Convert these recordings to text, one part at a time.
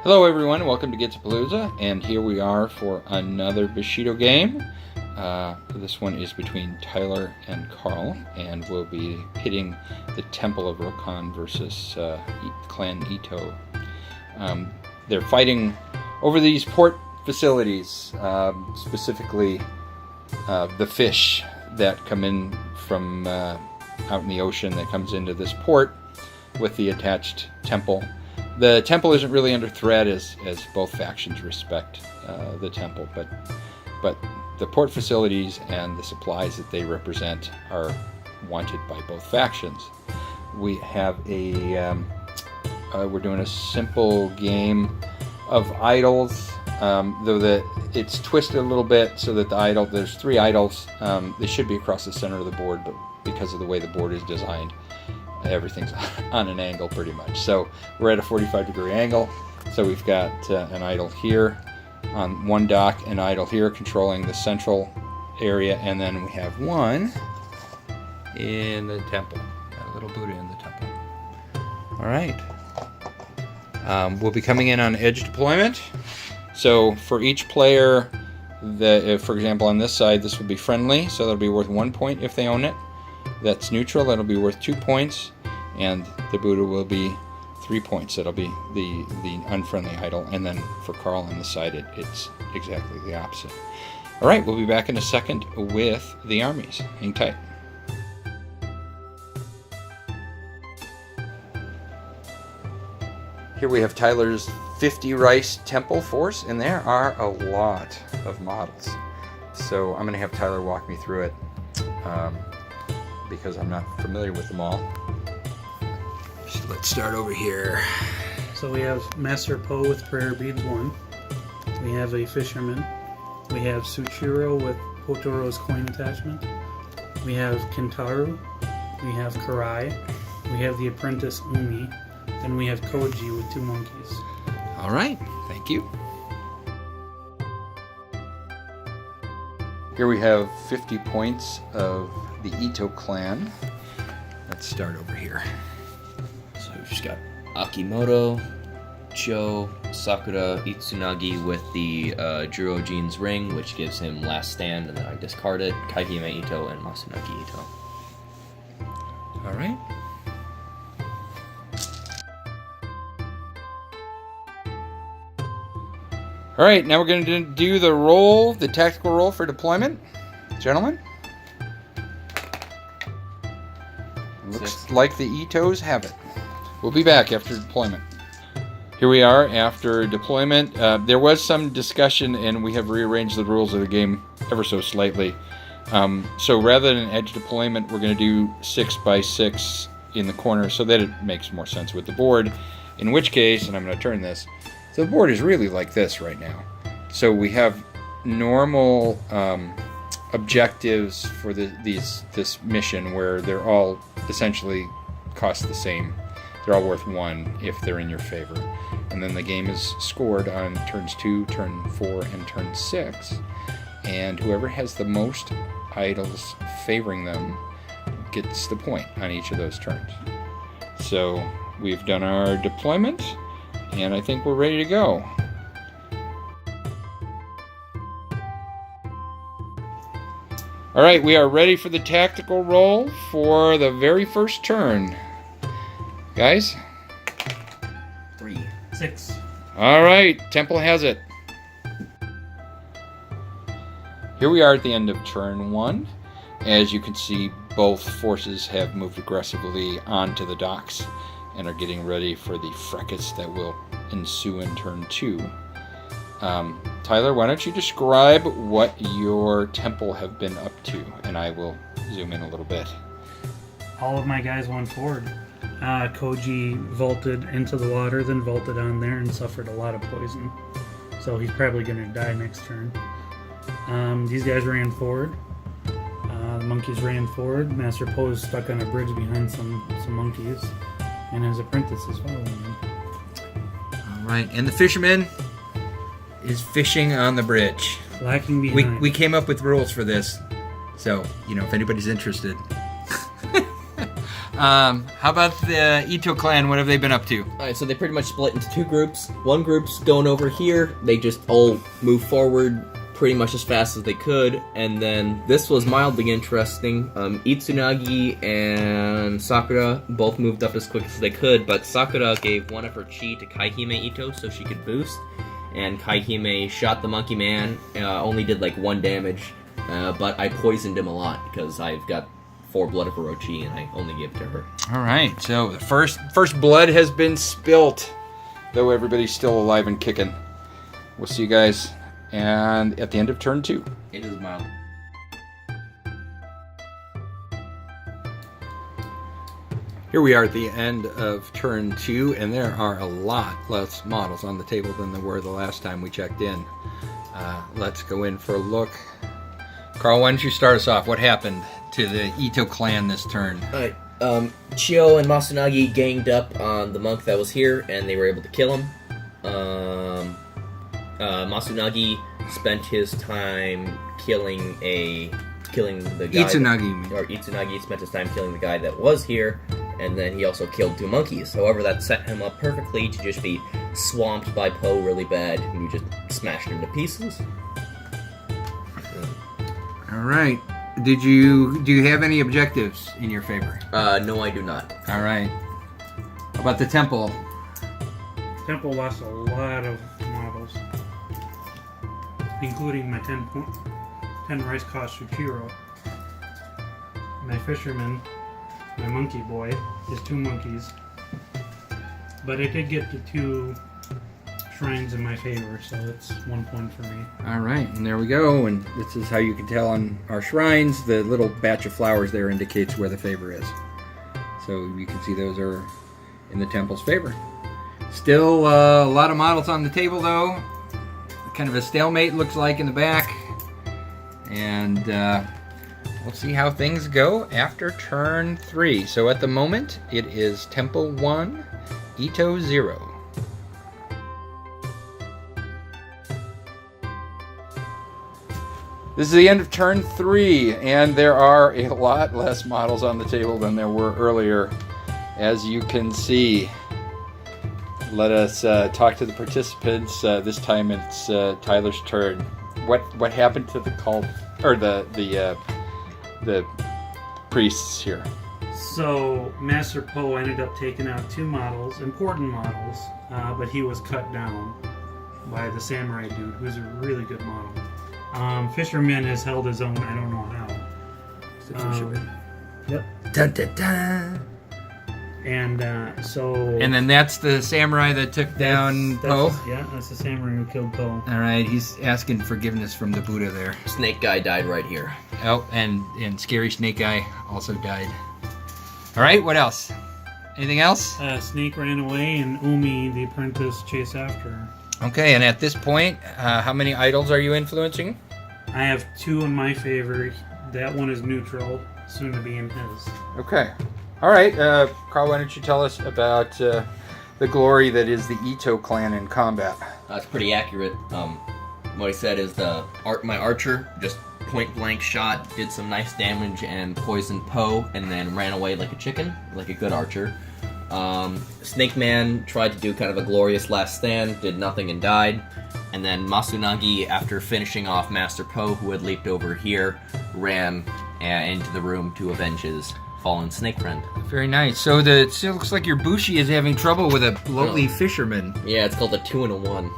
Hello everyone, welcome to Get to Palooza, and here we are for another Bushido game. This one is between Tyler and Carl, and we'll be pitting the Temple of Rokan versus Clan Ito. They're fighting over these port facilities, specifically the fish that come in from out in the ocean that comes into this port with the attached temple. The temple isn't really under threat as both factions respect the temple, but the port facilities and the supplies that they represent are wanted by both factions. We have we're doing a simple game of idols, though it's twisted a little bit so that there's 3 idols. They should be across the center of the board, but because of the way the board is designed, everything's on an angle pretty much. So we're at a 45-degree angle. So we've got an idol here on one dock, an idol here controlling the central area, and then we have one in the temple. Got a little Buddha in the temple. All right. We'll be coming in on edge deployment. So for each player, for example, on this side, this will be friendly, so that'll be worth 1 point if they own it. That's neutral, that'll be worth 2 points, and the Buddha will be 3 points. That'll be the unfriendly idol, and then for Carl on the side, it's exactly the opposite. All right, we'll be back in a second with the armies. Hang tight. Here we have Tyler's 50 rice temple force, and there are a lot of models. So I'm going to have Tyler walk me through it. Because I'm not familiar with them all. So let's start over here. So we have Master Po with Prayer Beads 1. We have a Fisherman. We have Tsuchiro with Potoro's coin attachment. We have Kentaro. We have Karai. We have the Apprentice Umi. And we have Koji with 2 monkeys. All right, thank you. Here we have 50 points of the Ito clan. Let's start over here. So we've just got Akimoto, Cho, Sakura, Itsunagi with the Juro-jin's ring, which gives him last stand, and then I discard it, Kaihime Ito, and Masunagi Ito. All right. All right, now we're going to do the tactical roll for deployment. Gentlemen? Looks like the Itos have it. We'll be back after deployment. Here we are after deployment. There was some discussion, and we have rearranged the rules of the game ever so slightly. So rather than edge deployment, we're going to do 6 by 6 in the corner so that it makes more sense with the board. In which case, and I'm going to turn this, so the board is really like this right now. So we have normal objectives for this mission where they're all essentially cost the same. They're all worth 1 if they're in your favor. And then the game is scored on turns 2, turn 4, and turn 6. And whoever has the most idols favoring them gets the point on each of those turns. So we've done our deployment, and I think we're ready to go. All right, we are ready for the tactical roll for the very first turn. Guys? 3. 6. All right, Temple has it. Here we are at the end of turn 1. As you can see, both forces have moved aggressively onto the docks and are getting ready for the fracas that will ensue in turn 2. Tyler, why don't you describe what your temple have been up to, and I will zoom in a little bit. All of my guys went forward. Koji vaulted into the water, then vaulted on there and suffered a lot of poison. So he's probably going to die next turn. These guys ran forward. The monkeys ran forward. Master Po is stuck on a bridge behind some monkeys. And his apprentice is following him. All right, and the fisherman is fishing on the bridge. Lacking behind. We came up with rules for this, so, if anybody's interested. How about the Ito clan? What have they been up to? Alright, so they pretty much split into two groups. One group's going over here. They just all move forward pretty much as fast as they could. And then this was mildly interesting. Itsunagi and Sakura both moved up as quick as they could, but Sakura gave one of her chi to Kaihime Ito so she could boost. And Kaihime shot the monkey man, only did like 1 damage, but I poisoned him a lot because I've got 4 blood of Orochi and I only gave it to her. Alright, so the first blood has been spilt, though everybody's still alive and kicking. We'll see you guys and at the end of turn 2. It is mild. Here we are at the end of turn 2, and there are a lot less models on the table than there were the last time we checked in. Let's go in for a look. Carl, why don't you start us off? What happened to the Ito clan this turn? Alright, Chio and Masunagi ganged up on the monk that was here, and they were able to kill him. Masunagi spent his time killing the guy. Itsunagi. Or Itsunagi spent his time killing the guy that was here, and then he also killed 2 monkeys. However, that set him up perfectly to just be swamped by Poe really bad, and you just smashed him to pieces. Alright. Do you have any objectives in your favor? No, I do not. Alright. How about the temple? Temple lost a lot of models, including my 10 rice cost Shuchiro, my fisherman, my monkey boy, his 2 monkeys. But I did get the 2 shrines in my favor, so it's 1 point for me. Alright, and there we go. And this is how you can tell on our shrines. The little batch of flowers there indicates where the favor is. So you can see those are in the temple's favor. Still a lot of models on the table, though. Kind of a stalemate looks like in the back. And we'll see how things go after turn 3. So at the moment, it is Temple 1, Ito 0. This is the end of turn 3, and there are a lot less models on the table than there were earlier, as you can see. Let us talk to the participants. This time it's Tyler's turn. What happened to the cult or the priests here? So Master Poe ended up taking out 2 models, important models, but he was cut down by the samurai dude, who's a really good model. Fisherman has held his own. I don't know how. Yep. Dun, dun, dun. And so. And then that's the samurai that took down Poe. Yeah, that's the samurai who killed Poe. All right, he's asking forgiveness from the Buddha there. Snake guy died right here. Oh, and scary snake guy also died. All right, what else? Anything else? Snake ran away, and Umi, the apprentice, chased after her. Okay, and at this point, how many idols are you influencing? I have 2 in my favor. That one is neutral, soon to be in his. Okay. All right, Carl, why don't you tell us about the glory that is the Ito clan in combat? That's pretty accurate. What I said is my archer just point blank shot, did some nice damage and poisoned Poe, and then ran away like a chicken, like a good archer. Snake Man tried to do kind of a glorious last stand, did nothing and died. And then Masunagi, after finishing off Master Poe, who had leaped over here, ran into the room to avenge his fallen snake friend. Very nice. So it still looks like your Bushi is having trouble with a lowly fisherman. Yeah, it's called a 2 and a 1.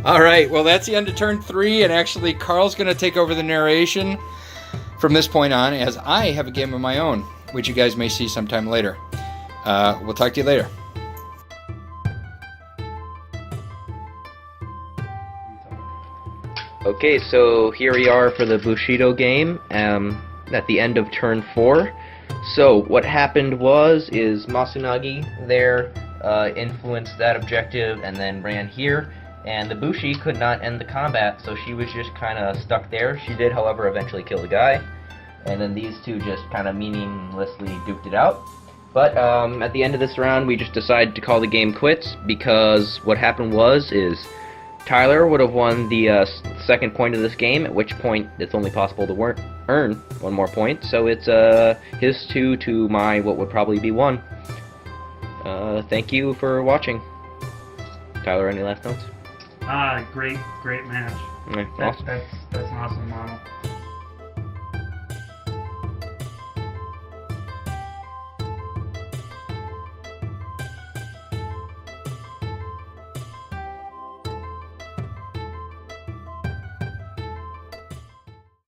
All right, well, that's the end of turn 3, and actually Carl's going to take over the narration from this point on, as I have a game of my own, which you guys may see sometime later. We'll talk to you later. Okay, so here we are for the Bushido game, at the end of turn 4. So, what happened is Masunagi there influenced that objective and then ran here, and the Bushi could not end the combat, so she was just kind of stuck there. She did, however, eventually kill the guy, and then these two just kind of meaninglessly duked it out. But at the end of this round, we just decided to call the game quits, because what happened is Tyler would have won the second point of this game, at which point it's only possible to earn one more point. So it's his 2 to my what would probably be 1. Thank you for watching. Tyler, any last notes? Great match. Awesome. That's an awesome model.